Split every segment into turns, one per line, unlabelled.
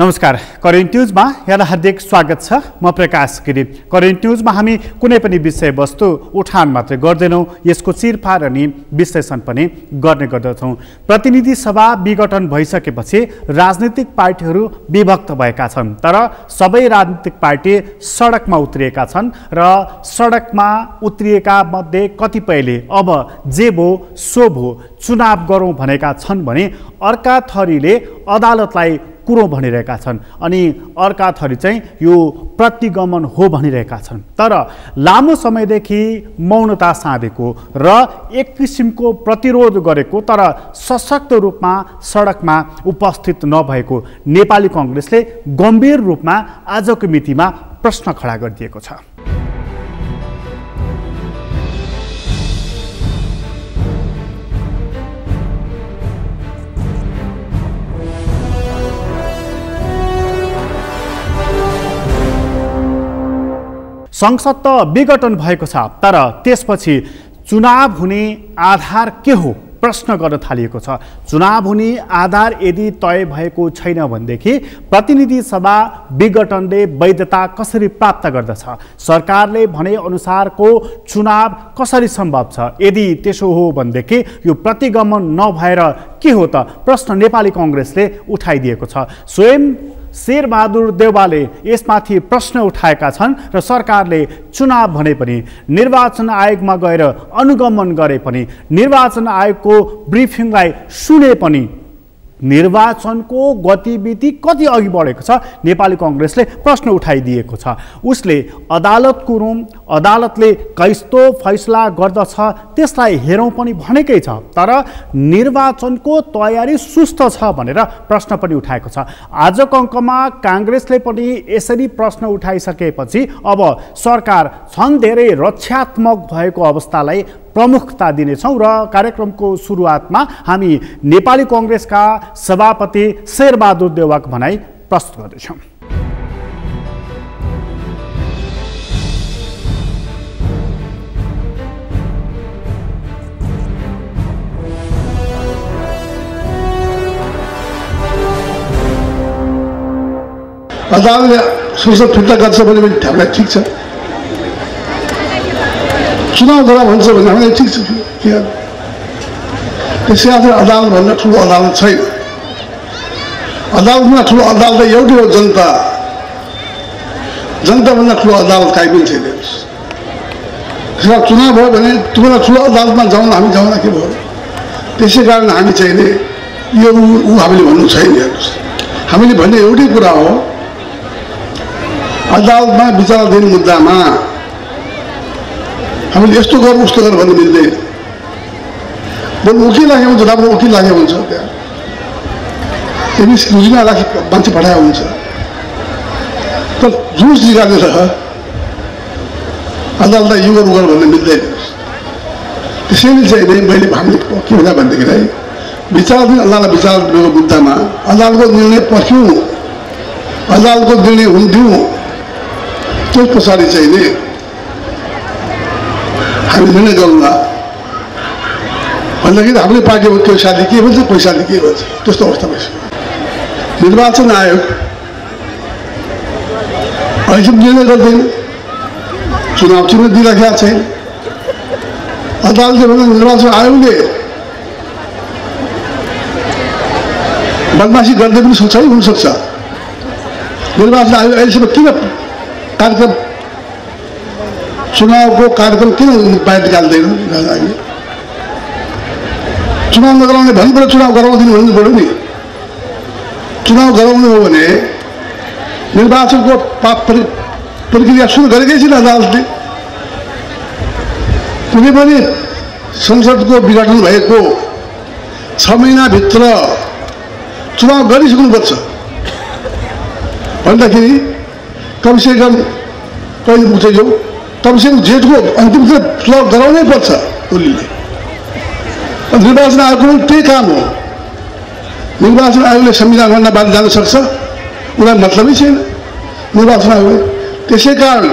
नमस्कार, करेन्ट न्यूजमा यहाँलाई हार्दिक स्वागत छ। म प्रकाश गिरी। करेन्ट न्यूजमा हामी कुनै पनि विषयवस्तु उठान मात्रै गर्दैनौँ, यसको चिरफार अनि विश्लेषण पनि गर्ने गर्दछौँ। प्रतिनिधि सभा विघटन भइसकेपछि राजनीतिक पार्टीहरू विभक्त भएका छन्, तर सबै राजनीतिक पार्टी सडकमा उत्रिएका छन् र सडकमा उत्रिएका मध्ये कतिपयले अब जे भो सो भो चुनाव गरौँ भनेका छन् भने अर्का थरीले अदालतलाई कुरो भनिरहेका छन् अनि अर्का थरी चाहिँ यो प्रतिगमन हो भनिरहेका छन्। तर लामो समयदेखि मौनता साधेको र एक किसिमको प्रतिरोध गरेको तर सशक्त रूपमा सडकमा उपस्थित नभएको नेपाली कांग्रेसले गम्भीर रूपमा आजको मितिमा प्रश्न खडा गरिदिएको छ। संसद त विघटन भएको छ, तर त्यसपछि चुनाव हुने आधार के हो प्रश्न गर्न थालिएको छ। चुनाव हुने आधार यदि तय भएको छैन भनेदेखि प्रतिनिधि सभा विघटनले वैधता कसरी प्राप्त गर्दछ? सरकारले भने अनुसारको चुनाव कसरी सम्भव छ? यदि त्यसो हो भनेदेखि यो प्रतिगमन नभएर के हो त? प्रश्न नेपाली कांग्रेसले उठाइदिएको छ। स्वयं शेरबहादुर देउवाले यसमाथि प्रश्न उठाएका छन् र सरकारले चुनाव भने पनि निर्वाचन आयोगमा गएर अनुगमन गरे पनि निर्वाचन आयोगको ब्रिफिङलाई सुने पनि निर्वाचनको गतिविधि कति अघि बढेको छ नेपाली कांग्रेसले प्रश्न उठाइदिएको छ। उसले अदालत कुरौँ, अदालतले कस्तो फैसला गर्दछ त्यसलाई हेरौँ पनि भनेकै छ, तर निर्वाचनको तयारी सुस्त छ भनेर प्रश्न पनि उठाएको छ। आजको अङ्कमा कांग्रेसले पनि यसरी प्रश्न उठाइसकेपछि अब सरकार छन् धेरै रक्षात्मक भएको अवस्थालाई प्रमुखता दिनेछौँ र कार्यक्रमको सुरुवातमा हामी नेपाली कांग्रेसका सभापति शेरबहादुर देउवाको भनाई प्रस्तुत गर्दैछौँ।
अदालतले संसद फिर्ता गर्छ भने पनि हामीलाई ठिक छ, चुनाव गरा भन्छ भने हामीलाई ठिक छ। त्यसै आधार अदालतभन्दा ठुलो अदालत छैन। अदालतमा ठुलो अदालत एउटै हो, जनता। जनताभन्दा ठुलो अदालत काहीँ पनि छैन। त्यसमा चुनाव भयो भने तुम्हाला ठुलो अदालतमा जाउँ, हामी जाउँदा के भयो? त्यसै कारण हामी चाहिने यो ऊ हामीले भन्नु छैन। हेर्नुहोस्, हामीले भन्ने एउटै कुरा हो, अदालतमा विचाराधीन मुद्दामा हामीले यस्तो गर उस्तो गर भन्नु मिल्दैन। बरु वकिल राखेको हुन्छ, राम्रो वकिल राखेको हुन्छ, त्यहाँ रुजिमा राखे मान्छे पठाएको हुन्छ, तर जुस निकालेर अदालतलाई यो गर भन्नु मिल्दैन। त्यसैले चाहिँ मैले हामीले के भन्दा भनेदेखिलाई विचाराधीन अदालत विचाराधीनको मुद्दामा अदालतको निर्णय पर्ख्यौँ, अदालतको निर्णय हुन्थ्यौँ, त्यस पछाडि चाहिँ नि हामी निर्णय गरौँला भन्दाखेरि हामीले पार्टीको पैसाले के भन्छ, पैसाले के भन्छ, त्यस्तो अवस्था भइसक्यो। निर्वाचन आयोग अहिलेसम्म निर्णय गर्दैन, चुनाव चिन्ह दिइराखेका छैन। अदालतले भन्दा निर्वाचन आयोगले बदमासी गर्दै पनि सक्छ, हुनसक्छ। निर्वाचन आयोग अहिलेसम्म किन कार्यक्रम चुनावको कार्यक्रम किन बाहिर निकाल्दैन? चुनाव नगराउने भन्नु, चुनाव गराउँदिनु भन्नु पऱ्यो नि। चुनाव गराउनु हो भने निर्वाचनको प्रक्रिया सुरु गरेकै छैन अदालतले। कुनै पनि संसदको विघटन भएको 6 महिनाभित्र चुनाव गरिसक्नुपर्छ भन्दाखेरि कमसेकम कहिले पुग्छ यो? कमसेकम जेठको अन्तिम चुनाव गराउनै पर्छ ओलीले। निर्वाचन आयोगको पनि त्यही काम हो। निर्वाचन आयोगले संविधानभन्दा बाहिर जान सक्छ? उनीलाई मतलबै छैन निर्वाचन आयोगले। त्यसै कारण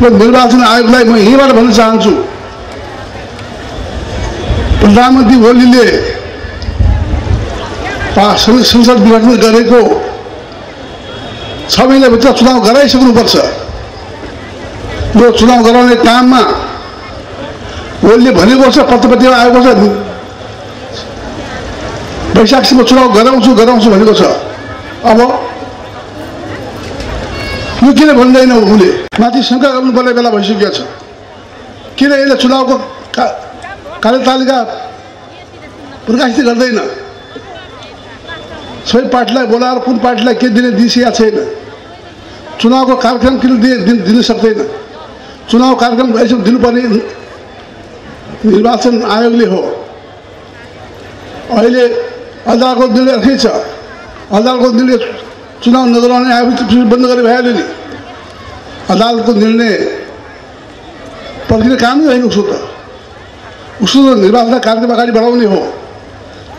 यो निर्वाचन आयोगलाई म यहीँबाट भन्न चाहन्छु, प्रधानमन्त्री ओलीले संसद विघटन गरेको 6 महिनाभित्र चुनाव गराइसक्नुपर्छ। यो चुनाव गराउने काममा ओलीले भनेको छ, पत्रपत्रिकामा आएको छ, वैशाखसम्म चुनाव गराउँछु भनेको छ। अब यो किन भन्दैन? उनले माथि शङ्का गर्नुपर्ने बेला भइसकेको छ। किन यसले चुनावको कार्यतालिका प्रकाशित गर्दैन? सबै पार्टीलाई बोलाएर कुन पार्टीलाई के दिने दिइसकेका छैन। चुनावको कार्यक्रम किन दिन सक्दैन? चुनाव कार्यक्रम यसो दिनुपर्ने निर्वाचन आयोगले हो। अहिले अदालतको निर्णय अर्कै छ। अदालतको निर्णय चुनाव नगराउने आयोग बन्द गरे भइहाल्यो नि। अदालतको निर्णय पर्खिने काम नै होइन उसको त। उसको निर्वाचन कार्यक्रम अगाडि बढाउने हो।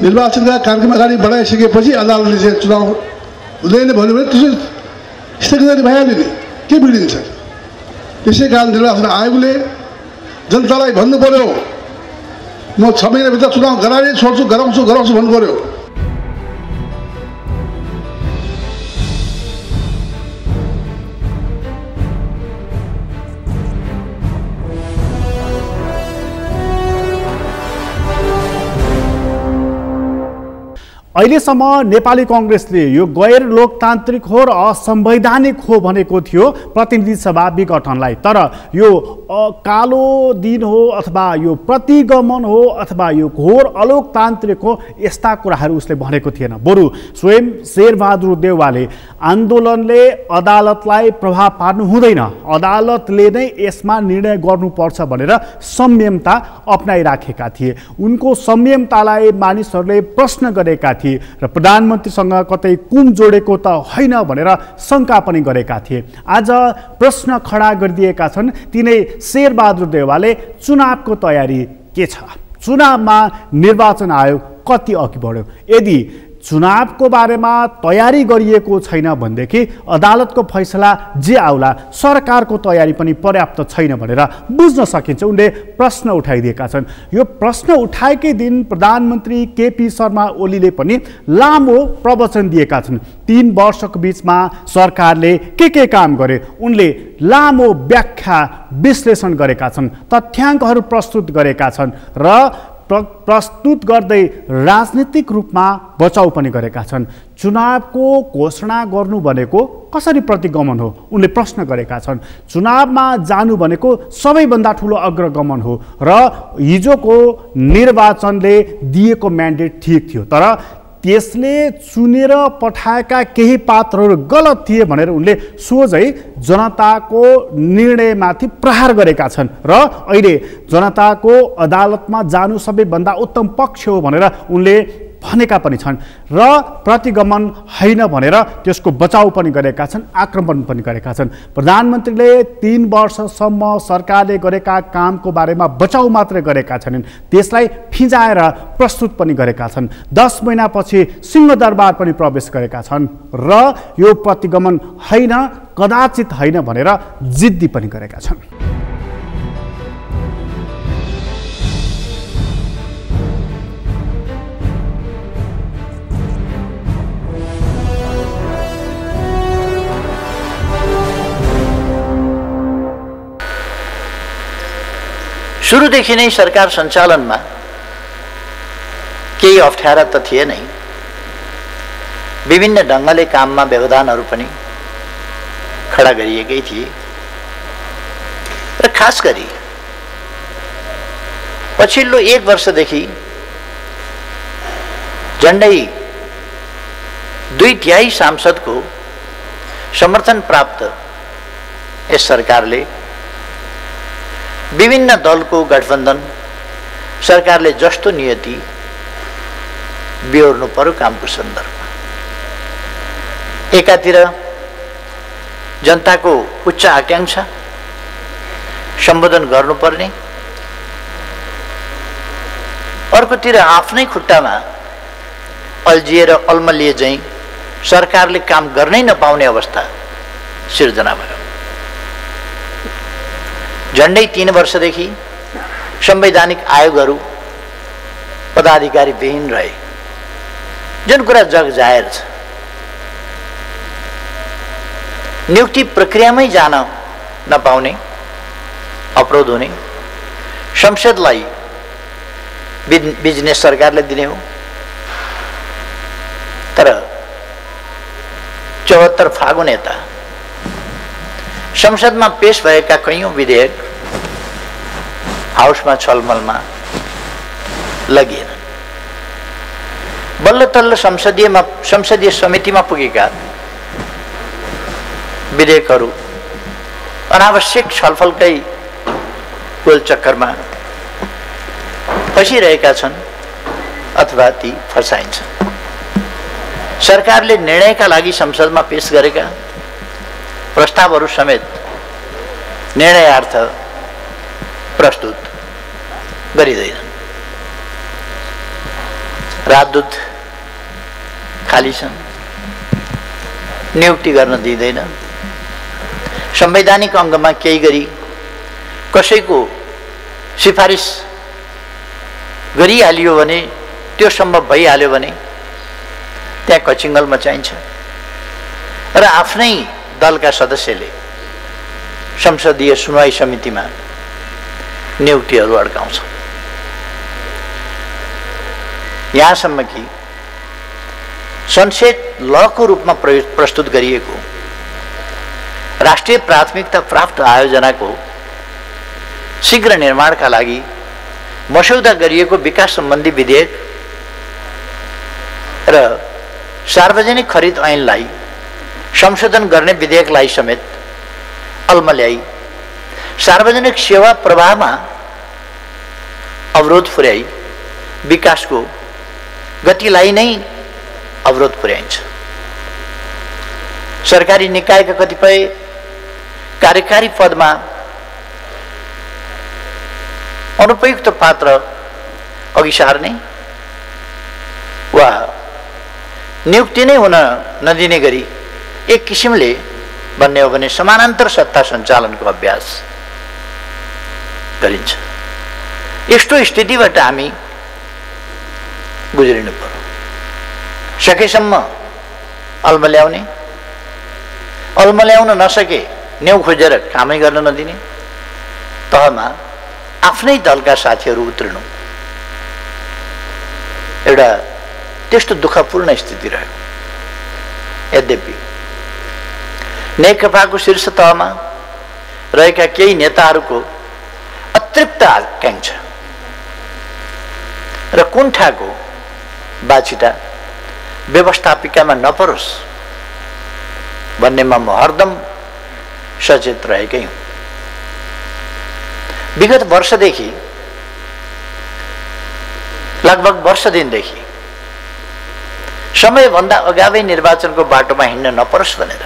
निर्वाचनका कार्यक्रम अगाडि बढाइसकेपछि अदालतले चाहिँ चुनाव हुँदैन भन्यो भने त्यसो स्थगित गर्ने भइहाल्यो नि। के बिग्रिन्छ? त्यसै कारण निर्वाचन आयोगले जनतालाई भन्नु पर्यो, म 6 महिनाभित्र चुनाव गराएर छोड्छु, गराउँछु भन्नु पर्यो।
अहिलेसम्म नेपाली कांग्रेसले यो गैर लोकतान्त्रिक हो र असंवैधानिक हो भनेको थियो प्रतिनिधि सभा विघटनलाई। तर यो कालो दिन हो अथवा यो प्रतिगमन हो अथवा यो घोर अलोकतान्त्रिक हो, यस्ता कुराहरू उसले भनेको थिएन। बरु स्वयं शेरबहादुर देउवाले आन्दोलनले अदालतलाई प्रभाव पार्नु हुँदैन, अदालतले नै यसमा निर्णय गर्नुपर्छ भनेर संयमता अपनाइराखेका थिए। उनको संयमतालाई मानिसहरूले प्रश्न गरेका थिए र प्रधानमन्त्रीसँग कतै कुम जोडेको त होइन भनेर शंका पनि गरेका थिए। आज प्रश्न खडा गरिदिएका छन् तिनै शेरबहादुर देउवाले, चुनावको तयारी के छ? चुनावमा निर्वाचन आयोग कति अघि बढ्यो? यदि चुनावको बारेमा तयारी गरिएको छैन भनेदेखि अदालतको फैसला जे आउला सरकारको तयारी पनि पर्याप्त छैन भनेर बुझ्न सकिन्छ। उनले प्रश्न उठाइदिएका छन्। यो प्रश्न उठाएकै दिन प्रधानमन्त्री केपी शर्मा ओलीले पनि लामो प्रवचन दिएका छन्। 3 वर्षको बीचमा सरकारले के काम गरे उनले लामो व्याख्या विश्लेषण गरेका छन्, तथ्याङ्कहरू प्रस्तुत गरेका छन् र प्रस्तुत गर्दै राजनीतिक रूपमा बचाउ पनि गरेका छन्। चुनावको घोषणा गर्नु भनेको कसरी प्रतिगमन हो उनले प्रश्न गरेका छन्। चुनावमा जानु भनेको सबैभन्दा ठुलो अग्रगमन हो र हिजोको निर्वाचनले दिएको म्यान्डेट ठिक थियो, तर त्यसले चुनेर पठाएका केही पात्रहरू गलत थिए भनेर उनले सोझै जनताको निर्णयमाथि प्रहार गरेका छन् र अहिले जनताको अदालतमा जानु सबैभन्दा उत्तम पक्ष हो भनेर उनले भनेका पनि छन् र प्रतिगमन होइन भनेर त्यसको बचाउ पनि गरेका छन्, आक्रमण पनि गरेका छन्। प्रधानमन्त्रीले 3 वर्षसम्म सरकारले गरेका कामको बारेमा बचाउ मात्रै गरेका छैनन्, त्यसलाई फिजाएर प्रस्तुत पनि गरेका छन्। 10 महिनापछि सिंहदरबार पनि प्रवेश गरेका छन् र यो प्रतिगमन होइन, कदाचित होइन भनेर जिद्दी पनि गरेका छन्।
सुरुदेखि नै सरकार सञ्चालनमा केही अप्ठ्यारा त थिए नै, विभिन्न ढङ्गले काममा व्यवधानहरू पनि खडा गरिएकै थिए र खास गरी पछिल्लो 1 वर्षदेखि झन्डै 2/3 सांसदको समर्थन प्राप्त यस सरकारले विभिन्न दलको गठबन्धन सरकारले जस्तो नियति बिहोर्नु पर्यो कामको सन्दर्भमा, एकातिर जनताको उच्च आकांक्षा सम्बोधन गर्नुपर्ने, अर्कोतिर आफ्नै खुट्टामा अल्झिएर अल्मलिए झैं सरकारले काम गर्नै नपाउने अवस्था सिर्जना भयो। झन्डै 3 वर्षदेखि संवैधानिक आयोगहरू पदाधिकारी विहीन रहे, जुन कुरा जग जाहेर छ। नियुक्ति प्रक्रियामै जान नपाउने, अवरोध हुने, संसदलाई बिजनेस सरकारले दिने हो। तर 74 फागुन यता संसदमा पेश भएका कैयौं विधेयक हाउसमा छलमलमा लगिएन। बल्ल तल्ल संसदीय समितिमा पुगेका विधेयकहरू अनावश्यक छलफलकै गोलचक्करमा फसिरहेका छन् अथवा ती फसाइन्छन्। सरकारले निर्णयका लागि संसदमा पेश गरेका प्रस्तावहरू समेत निर्णयार्थ प्रस्तुत गरिँदैनन्। राजदूत खाली छन्, नियुक्ति गर्न दिँदैन। संवैधानिक अङ्गमा केही गरी कसैको सिफारिस गरिहालियो भने, त्यो सम्भव भइहाल्यो भने त्यहाँ कचिङ्गल मचाइन्छ र आफ्नै दलका सदस्यले संसदीय सुनवाई समितिमा नियुक्तिहरू अड्काउँछ। यहाँसम्म कि सनसेट लको रूपमा प्रस्तुत गरिएको राष्ट्रिय प्राथमिकता प्राप्त आयोजनाको शीघ्र निर्माणका लागि मस्यौदा गरिएको विकास सम्बन्धी विधेयक र सार्वजनिक खरिद ऐनलाई संशोधन गर्ने विधेयकलाई समेत अल्मल्याई सार्वजनिक सेवा प्रवाहमा अवरोध पुर्याई विकासको गतिलाई नै अवरोध पुर्याइन्छ। सरकारी निकायका कतिपय कार्यकारी पदमा अनुपयुक्त पात्र अघि सार्ने वा नियुक्ति नै हुन नदिने गरी एक किसिमले भन्ने हो भने समानान्तर सत्ता सञ्चालनको अभ्यास गरिन्छ। यस्तो स्थितिबाट हामी गुज्रिनु पर्यो। सकेसम्म अल्मल्याउन नसके न्यौ खोजेर कामै गर्न नदिने तहमा आफ्नै दलका साथीहरू उत्रिनु एउटा त्यस्तो दुःखपूर्ण स्थिति रह्यो। यद्यपि नेकपाको शीर्ष तहमा रहेका केही नेताहरूको अतृप्त आकांक्षा र कुण्ठाको बाछिटा व्यवस्थापिकामा नपरोस् भन्नेमा म हरदम सचेत रहेकै हुँ। विगत वर्षदेखि लगभग वर्ष दिनदेखि समयभन्दा अगावै निर्वाचनको बाटोमा हिँड्न नपरोस् भनेर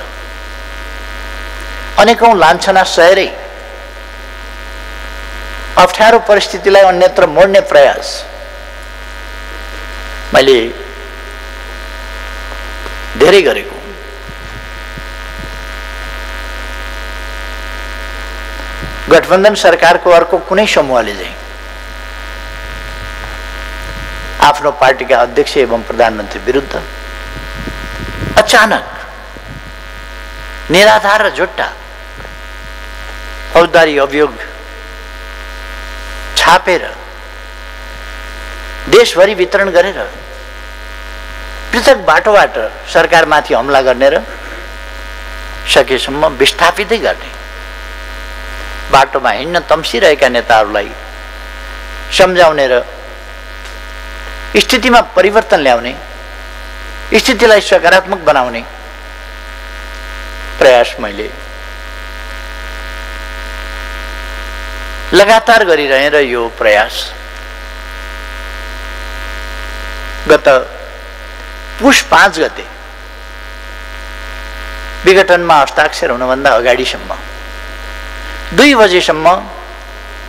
अनेकौं लान्छना सहेरै अप्ठ्यारो परिस्थितिलाई अन्यत्र मोड्ने प्रयास मैले धेरै गरेको। गठबन्धन सरकारको अर्को कुनै समूहले चाहिँ आफ्नो पार्टीका अध्यक्ष एवं प्रधानमन्त्री विरुद्ध अचानक निराधार र झुट्टा फौजदारी अभियोग छापेर देशभरि वितरण गरेर पृथक बाटोबाट सरकारमाथि हमला गर्ने र सकेसम्म विस्थापितै गर्ने बाटोमा हिँड्न तम्सिरहेका नेताहरूलाई सम्झाउने र स्थितिमा परिवर्तन ल्याउने, स्थितिलाई सकारात्मक बनाउने प्रयास मैले लगातार गरिरहेँ र यो प्रयास गत पुष 5 गते विघटनमा हस्ताक्षर हुनुभन्दा अगाडिसम्म 2 बजेसम्म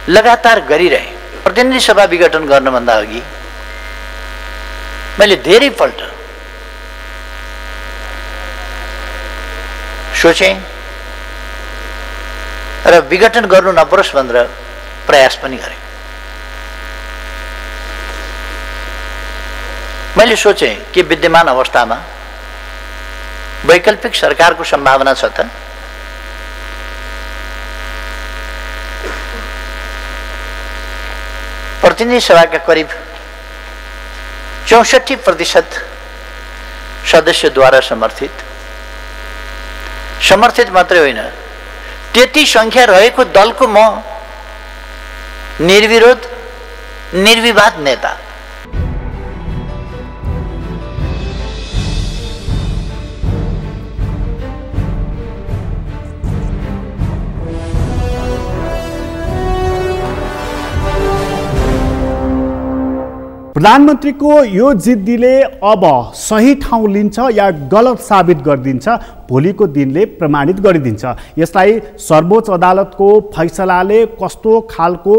लगातार गरिरहेँ। प्रतिनिधि सभा विघटन गर्नुभन्दा अघि मैले धेरै पल्ट सोचेँ र विघटन गर्नु नपरोस् भनेर प्रयास पनि गरेँ। मैले सोचेँ कि विद्यमान अवस्थामा वैकल्पिक सरकारको सम्भावना छ त प्रतिनिधि सभाका करिब 64% सदस्यद्वारा समर्थित मात्रै होइन, त्यति संख्या रहेको दलको म निर्विरोध निर्विवाद नेता।
प्रधानमन्त्रीको यो जिद्दीले अब सही ठाउँ लिन्छ या गलत साबित गरिदिन्छ, भोलिको दिनले प्रमाणित गरिदिन्छ। यसलाई सर्वोच्च अदालतको फैसलाले कस्तो खालको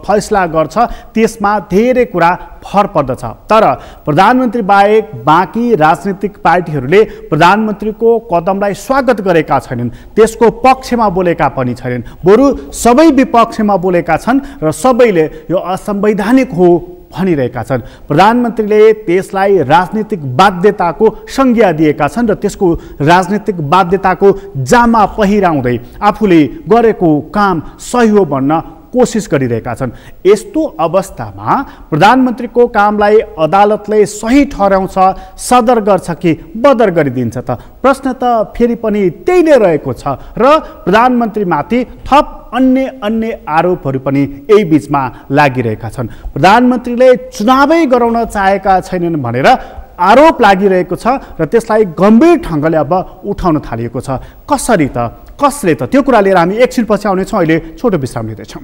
फैसला गर्छ त्यसमा धेरै कुरा भर पर्दछ। तर प्रधानमन्त्री बाहेक बाँकी राजनीतिक पार्टीहरूले प्रधानमन्त्रीको कदमलाई स्वागत गरेका छैनन्, त्यसको पक्षमा बोलेका पनि छैनन्, बरु सबै विपक्षमा बोलेका छन् र सबैले यो असंवैधानिक हो भनिरहेका छन्। प्रधानमन्त्रीले त्यसलाई राजनीतिक बाध्यताको संज्ञा दिएका छन् र त्यसको राजनीतिक बाध्यताको जामा पहिराउँदै आफूले गरेको काम सही हो भन्न कोसिस गरिरहेका छन्। यस्तो अवस्थामा प्रधानमन्त्रीको कामलाई अदालतले सही ठहराउँछ, सदर गर्छ कि बदर गरिदिन्छ त? प्रश्न त फेरि पनि त्यही नै रहेको छ र प्रधानमन्त्रीमाथि थप अन्य आरोपहरू पनि यही बीचमा लागिरहेका छन्। प्रधानमन्त्रीले चुनावै गराउन चाहेका छैनन् भनेर आरोप लागिरहेको छ र त्यसलाई गम्भीर ढङ्गले अब उठाउन थालिएको छ। कसरी त, कसले त? त्यो कुरा लिएर हामी एकछिनपछि आउनेछौँ। अहिले छोटो विश्राम लिँदैछौँ।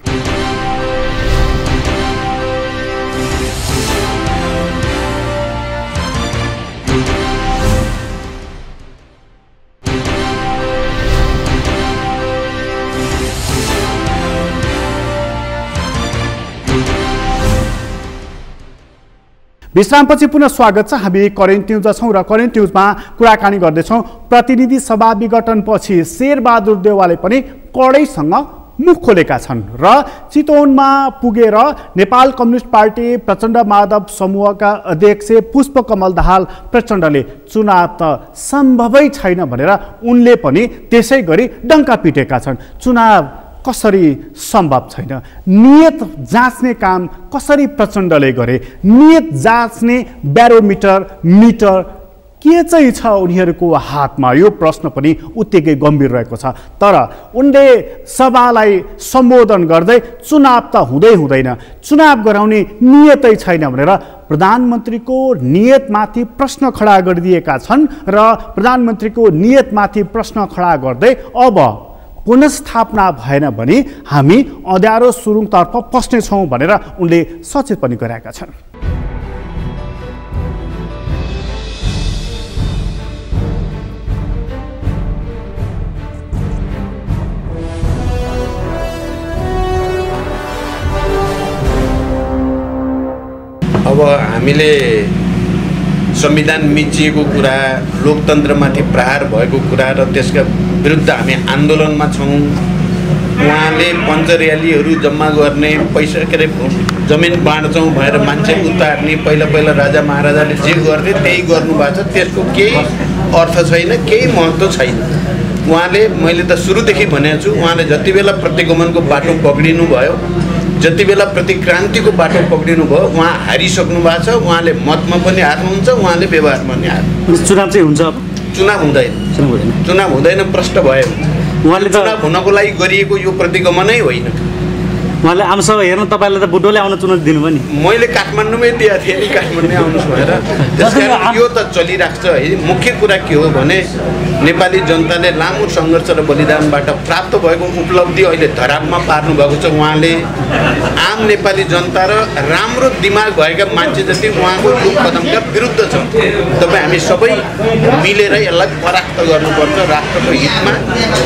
विश्रामपछि पुनः स्वागत छ। हामी करेन्ट न्युज छौँ र करेन्ट न्युजमा कुराकानी गर्दैछौँ प्रतिनिधि सभा विघटनपछि शेरबहादुर देउवाले पनि कडैसँग मुख खोलेका छन् र चितवनमा पुगेर नेपाल कम्युनिस्ट पार्टी प्रचण्ड माधव समूहका अध्यक्ष पुष्पकमल दाहाल प्रचण्डले चुनाव त सम्भवै छैन भनेर उनले पनि त्यसै गरी डङ्का पिटेका छन्। चुनाव कसरी सम्भव छैन? नियत जाँच्ने काम कसरी प्रचण्डले गरे? नियत जाँच्ने ब्यारोमिटर मिटर के चाहिँ छ उनीहरूको हातमा? यो प्रश्न पनि उत्तिकै गम्भीर रहेको छ। तर उनले सभालाई सम्बोधन गर्दै चुनाव त हुँदैन, चुनाव गराउने नियतै छैन भनेर प्रधानमन्त्रीको नियतमाथि प्रश्न खडा गरिदिएका छन् र प्रधानमन्त्रीको नियतमाथि प्रश्न खडा गर्दै अब पुनर्स्थापना भएन भने हामी अँध्यारो सुरुङतर्फ पस्नेछौँ भनेर उनले सचेत पनि गराएका छन्।
अब हामीले संविधान मिचिएको कुरा, लोकतन्त्रमाथि प्रहार भएको कुरा र त्यसका विरुद्ध हामी आन्दोलनमा छौँ। उहाँले पञ्चर्यालीहरू जम्मा गर्ने, पैसा के अरे जमिन बाँड्छौँ भएर मान्छे उतार्ने, पहिला राजा महाराजाले जे गर्थे त्यही गर्नुभएको छ। त्यसको केही अर्थ छैन, केही महत्त्व छैन। उहाँले, मैले त सुरुदेखि भनेको छु, उहाँले जति बेला प्रतिगमनको बाटो पक्रिनु भयो, जति बेला प्रतिक्रान्तिको बाटो पक्रिनु भयो, उहाँ हारिसक्नु भएको छ। उहाँले मतमा पनि हार्नुहुन्छ, उहाँले व्यवहारमा पनि हार्नु।
चुनाव चाहिँ हुन्छ? अब
चुनाव हुँदैन, चुनाव हुँदैन, प्रष्ट भयो।
उहाँले
चुनाव हुनको लागि गरिएको यो प्रतिगमनै होइन।
उहाँले आमसभा हेर्नु तपाईँलाई त बुटोले आउन चुनौती दिनु पनि?
मैले काठमाडौँमै दिएको थिएँ नि, काठमाडौँ आउनुहोस् भनेर। त्यसकारण यो त चलिरहेको छ है। मुख्य कुरा के हो भने नेपाली जनताले लामो सङ्घर्ष र बलिदानबाट प्राप्त भएको उपलब्धि अहिले धरापमा पार्नु भएको छ। उहाँले आम नेपाली जनता र राम्रो दिमाग भएका मान्छे जति उहाँको यो कदमका विरुद्ध छ। तपाईँ हामी सबै मिलेर यसलाई परास्त गर्नुपर्छ, राष्ट्रको हितमा,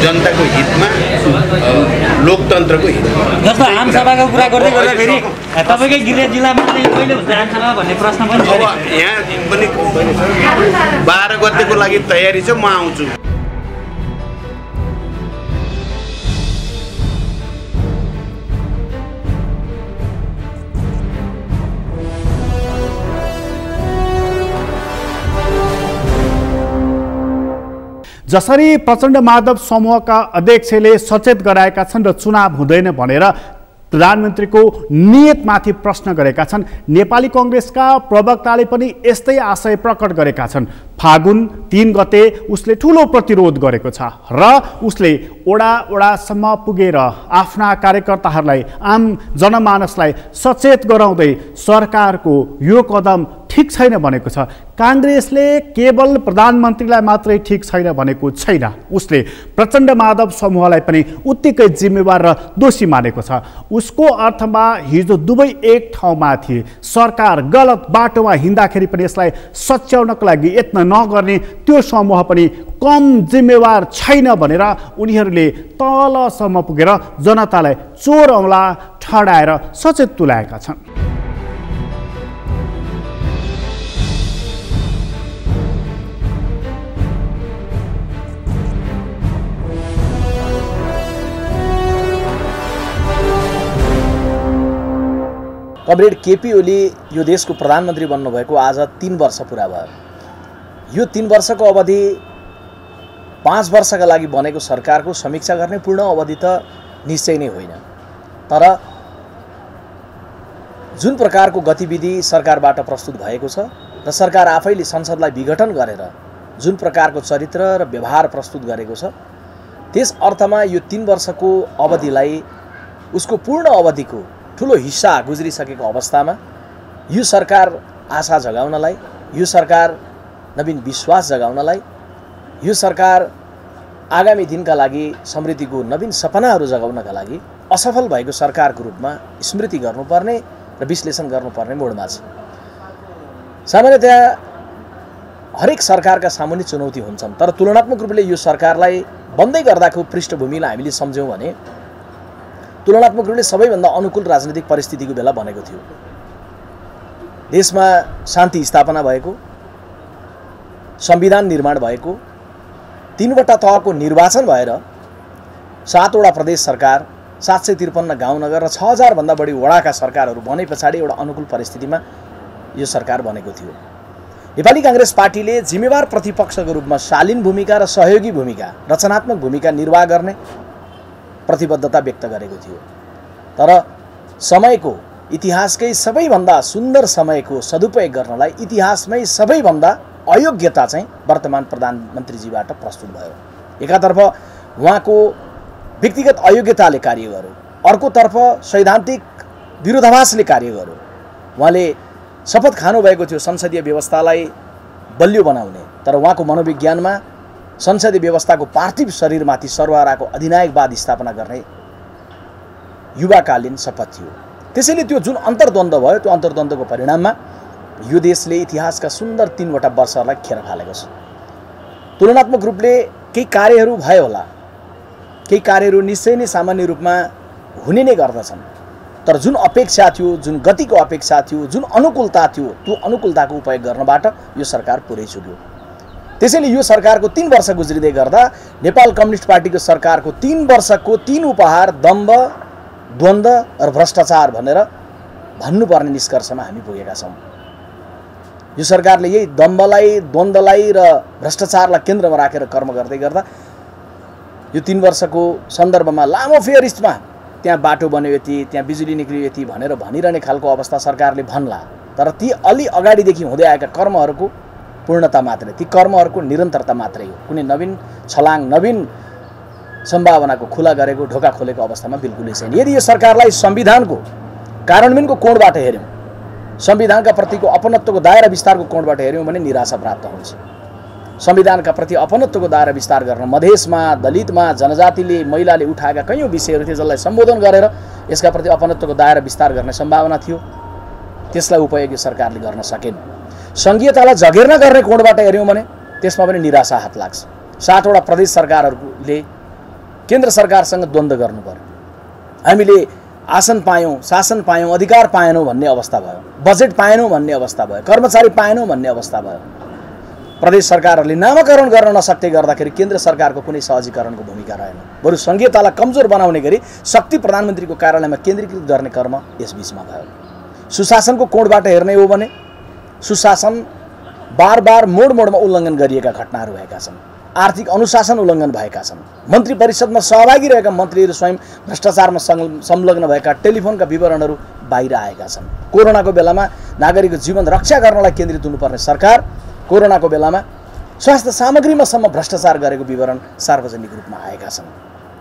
जनताको हितमा, लोकतन्त्रको हितमा।
आमसभाको कुरा गर्दै गर्दाखेरि तपाईँकै गृह जिल्लामा चाहिँ कहिले हुन्छ आमसभा भन्ने प्रश्न पनि छ।
यहाँ पनि 12 गतेको लागि तयारी छ, म आउँछु।
जसरी प्रचण्ड माधव समूहका अध्यक्षले सचेत गराएका छन् र चुनाव हुँदैन भनेर प्रधानमन्त्रीको नियतमाथि प्रश्न गरेका छन्। नेपाली कांग्रेसका प्रवक्ताले पनि यस्तै आशय प्रकट गरेका छन्। फागुन 3 गते उसले ठूलो प्रतिरोध गरेको छ र उसले ओडासम्म पुगेर आफ्ना कार्यकर्ताहरूलाई, आम जनमानसलाई सचेत गराउँदै सरकारको यो कदम ठिक छैन भनेको छ। कांग्रेसले केवल प्रधानमन्त्रीलाई मात्रै ठिक छैन भनेको छैन, उसले प्रचण्ड माधव समूहलाई पनि उत्तिकै जिम्मेवार र दोषी मानेको छ। उसको अर्थमा हिजो दुवै एक ठाउँमा थिए। सरकार गलत बाटोमा हिँड्दाखेरि पनि यसलाई सच्याउनको लागि यत्न नगर्ने त्यो समूह पनि कम जिम्मेवार छैन भनेर उनीहरूले तलसम्म पुगेर जनतालाई चोर औँला ठडाएर सचेत तुल्याएका छन्।
कमरेड केपी ओली यो देशको प्रधानमन्त्री बन्नुभएको आज 3 वर्ष पुरा भयो। यो 3 वर्षको अवधि 5 वर्षका लागि बनेको सरकारको समीक्षा गर्ने पूर्ण अवधि त निश्चय नै होइन, तर जुन प्रकारको गतिविधि सरकारबाट प्रस्तुत भएको छ र सरकार आफैले संसदलाई विघटन गरेर जुन प्रकारको चरित्र र व्यवहार प्रस्तुत गरेको छ, त्यस अर्थमा यो 3 वर्षको अवधिलाई उसको पूर्ण अवधिको ठुलो हिस्सा गुज्रिसकेको अवस्थामा यो सरकार आशा जगाउनलाई, यो सरकार नवीन विश्वास जगाउनलाई, यो सरकार आगामी दिनका लागि समृद्धिको नवीन सपनाहरू जगाउनका लागि असफल भएको सरकारको रूपमा स्मृति गर्नुपर्ने र विश्लेषण गर्नुपर्ने मोडमा छ। सामान्यतया हरेक सरकारका सामुन्ने चुनौती हुन्छन्, तर तुलनात्मक रूपले यो सरकारलाई बन्दै गर्दाको पृष्ठभूमिलाई हामीले सम्झ्यौँ भने तुलनात्मक रूपले सबैभन्दा अनुकूल राजनीतिक परिस्थितिको बेला बनेको थियो। देशमा शान्ति स्थापना भएको, संविधान निर्माण भएको, 3वटा तहको निर्वाचन भएर 7वटा प्रदेश सरकार, 753 गाउँ नगर र 6000 भन्दा बढी वडाका सरकारहरू बने पछाडि एउटा अनुकूल परिस्थितिमा यो सरकार बनेको थियो। नेपाली कांग्रेस पार्टीले जिम्मेवार प्रतिपक्षको रूपमा शालीन भूमिका र सहयोगी भूमिका, रचनात्मक भूमिका निर्वाह गर्ने प्रतिबद्धता व्यक्त गरेको थियो। तर समयको, इतिहासकै सबैभन्दा सुन्दर समयको सदुपयोग गर्नलाई इतिहासमै सबैभन्दा अयोग्यता चाहिँ वर्तमान प्रधानमन्त्रीजीबाट प्रस्तुत भयो। एकातर्फ उहाँको व्यक्तिगत अयोग्यताले कार्य गर्यो, अर्कोतर्फ सैद्धान्तिक विरोधाभासले कार्य गर्यो। उहाँले शपथ खानुभएको थियो संसदीय व्यवस्थालाई बलियो बनाउने, तर उहाँको मनोविज्ञानमा संसदीय व्यवस्थाको पार्थिव शरीरमाथि सर्वहाराको अधिनायकवाद स्थापना गर्ने युवाकालीन शपथ थियो। त्यसैले त्यो जुन अन्तर्द्वन्द्व भयो, त्यो अन्तर्द्वन्द्वको परिणाममा यो देशले इतिहासका सुन्दर 3वटा वर्षहरूलाई खेर फालेको छ। तुलनात्मक रूपले केही कार्यहरू भयो होला, केही कार्यहरू निश्चय नै सामान्य रूपमा हुने नै गर्दछन्, तर जुन अपेक्षा थियो, जुन गतिको अपेक्षा थियो, जुन अनुकूलता थियो, त्यो अनुकूलताको उपयोग गर्नबाट यो सरकार पुरै चुक्यो। त्यसैले यो सरकारको 3 वर्ष गुज्रिँदै गर्दा नेपाल कम्युनिस्ट पार्टीको सरकारको 3 वर्षको 3 उपहार दम्भ, द्वन्द्व र भ्रष्टाचार भनेर भन्नुपर्ने निष्कर्षमा हामी पुगेका छौँ। यो सरकारले यही दम्भलाई, द्वन्द्वलाई र भ्रष्टाचारलाई केन्द्रमा राखेर कर्म गर्दै गर्दा यो 3 वर्षको सन्दर्भमा लामो फेयरिस्टमा त्यहाँ बाटो बन्यो यति, त्यहाँ बिजुली निक्लियो यति भनेर भनिरहने खालको अवस्था सरकारले भन्ला, तर ती अलि अगाडिदेखि हुँदै आएका कर्महरूको पूर्णता मात्रै, ती कर्महरूको निरन्तरता मात्रै हो। कुनै नवीन छलाङ, नवीन सम्भावनाको खुला गरेको, ढोका खोलेको अवस्थामा बिल्कुलै छैन। यदि यो सरकारलाई संविधानको कार्यान्वयनको कोणबाट हेऱ्यौँ, संविधानका प्रतिको अपनत्वको दायरा विस्तारको कोणबाट हेऱ्यौँ भने निराशा प्राप्त हुन्छ। संविधानका प्रति अपनत्वको दायरा विस्तार गर्न मधेसमा, दलितमा, जनजातिले, महिलाले उठाएका कैयौँ विषयहरू थिए जसलाई सम्बोधन गरेर यसका प्रति अपनत्वको दायरा विस्तार गर्ने सम्भावना थियो, त्यसलाई उपयोग यो सरकारले गर्न सकेन। संघीयतालाई जगेर्ना गर्ने कोणबाट हेऱ्यौँ भने त्यसमा पनि निराशा हात लाग्छ। 7वटा प्रदेश सरकारहरूले केन्द्र सरकारसँग द्वन्द्व गर्नु पर्यो। हामीले आसन पायौँ, शासन पायौँ, अधिकार पाएनौँ भन्ने अवस्था भयो, बजेट पाएनौँ भन्ने अवस्था भयो, कर्मचारी पाएनौँ भन्ने अवस्था भयो। प्रदेश सरकारहरूले नामाकरण गर्न नसक्दै गर्दाखेरि केन्द्र सरकारको कुनै सहजीकरणको भूमिका रहेन। बरु संघीयतालाई कमजोर बनाउने गरी शक्ति प्रधानमन्त्रीको कार्यालयमा केन्द्रीकृत गर्ने कर्म यसबीचमा भयो। सुशासनको कोणबाट हेर्ने हो भने सुशासन बार बार मोड मोडमा उल्लङ्घन गरिएका घटनाहरू भएका छन्। आर्थिक अनुशासन उल्लङ्घन भएका छन्। मन्त्री परिषदमा सहभागी रहेका मन्त्रीहरू स्वयं भ्रष्टाचारमा संलग्न भएका टेलिफोनका विवरणहरू बाहिर आएका छन्। कोरोनाको बेलामा नागरिकको जीवन रक्षा गर्नलाई केन्द्रित हुनुपर्ने सरकार कोरोनाको बेलामा स्वास्थ्य सामग्रीमा सम्म भ्रष्टाचार गरेको विवरण सार्वजनिक रूपमा आएका छन्।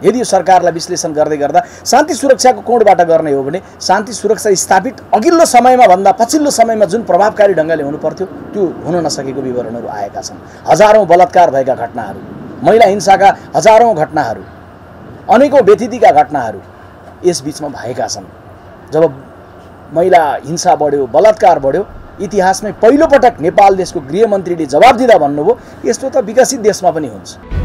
यदि यो सरकारलाई विश्लेषण गर्दै गर्दा शान्ति सुरक्षाको कोणबाट गर्ने हो भने शान्ति सुरक्षा स्थापित अघिल्लो समयमा भन्दा पछिल्लो समयमा जुन प्रभावकारी ढङ्गले हुनुपर्थ्यो त्यो हुन नसकेको विवरणहरू आएका छन्। हजारौँ बलात्कार भएका घटनाहरू, महिला हिंसाका हजारौँ घटनाहरू, अनेकौँ व्यथितिका घटनाहरू यसबीचमा भएका छन्। जब महिला हिंसा बढ्यो, बलात्कार बढ्यो, इतिहासमै पहिलोपटक नेपाल देशको गृहमन्त्रीले जवाब दिँदा भन्नुभयो यस्तो त विकसित देशमा पनि हुन्छ।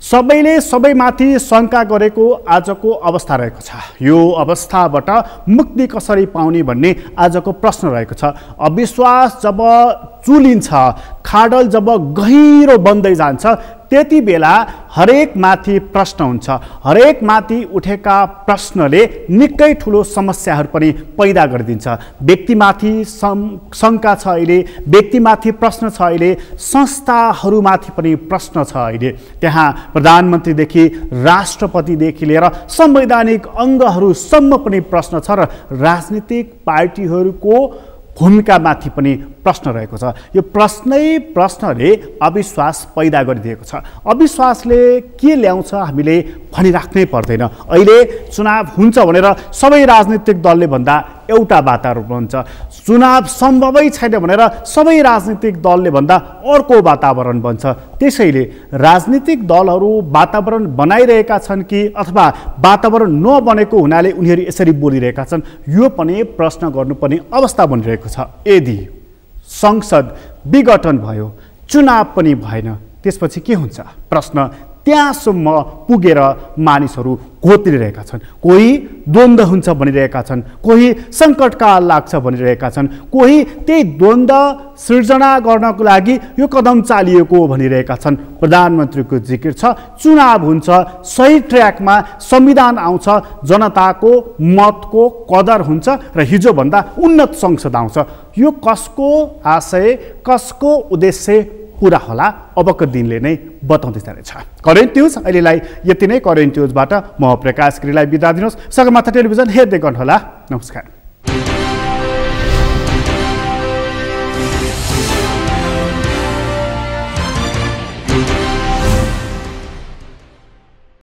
सबैले सबैमाथि शङ्का गरेको आजको अवस्था रहेको छ। यो अवस्थाबाट मुक्ति कसरी पाउने भन्ने आजको प्रश्न रहेको छ। अविश्वास जब चुलिन्छ, खाडल जब गहिरो बन्दै जान्छ, त्यति बेला हरेक माथि प्रश्न हुन्छ। हरेक माथि उठेका प्रश्नले निकै ठुलो समस्याहरू पनि पैदा गरिदिन्छ। व्यक्तिमाथि शङ्का छ अहिले, व्यक्तिमाथि प्रश्न छ अहिले, संस्थाहरूमाथि पनि प्रश्न छ अहिले। त्यहाँ प्रधानमन्त्रीदेखि राष्ट्रपतिदेखि लिएर संवैधानिक अङ्गहरूसम्म पनि प्रश्न छ र राजनीतिक पार्टीहरूको भूमिकामाथि पनि प्रश्न रहेको छ। यो प्रश्नले अविश्वास पैदा गरिदिएको छ। अविश्वासले के ल्याउँछ हामीले भनिराख्नै पर्दैन। अहिले चुनाव हुन्छ भनेर सबै राजनीतिक दलले भन्दा एउटा वातावरण हुन्छ, चुनाव सम्भवै छैन भनेर सबै राजनीतिक दलले भन्दा अर्को वातावरण बन्छ। त्यसैले राजनीतिक दलहरू वातावरण बनाइरहेका छन् कि अथवा वातावरण नबनेको हुनाले उनीहरू यसरी बोलिरहेका छन्, यो पनि प्रश्न गर्नुपर्ने अवस्था बनिरहेको छ। यदि संसद विघटन भयो, चुनाव पनि भएन, त्यसपछि के हुन्छ? प्रश्न त्यहाँसम्म पुगेर मानिसहरू घोत्रिरहेका छन्। कोही द्वन्द्व हुन्छ भनिरहेका छन्, कोही सङ्कटकाल लाग्छ भनिरहेका छन्, कोही त्यही द्वन्द्व सृजना गर्नको लागि यो कदम चालिएको भनिरहेका छन्। प्रधानमन्त्रीको जिकिर छ, चुनाव हुन्छ, सही ट्र्याकमा संविधान आउँछ, जनताको मतको कदर हुन्छ र हिजोभन्दा उन्नत संसद आउँछ। यो कसको आशय, कसको उद्देश्य पुरा होला अबको दिनले नै बताउँदै जानेछ। करेन्ट न्युज अहिलेलाई यति नै। करेन्ट न्युजबाट म प्रकाश गिरीलाई बिदा दिनुहोस्। सगरमाथा टेलिभिजन हेर्दै गर्नुहोला। नमस्कार।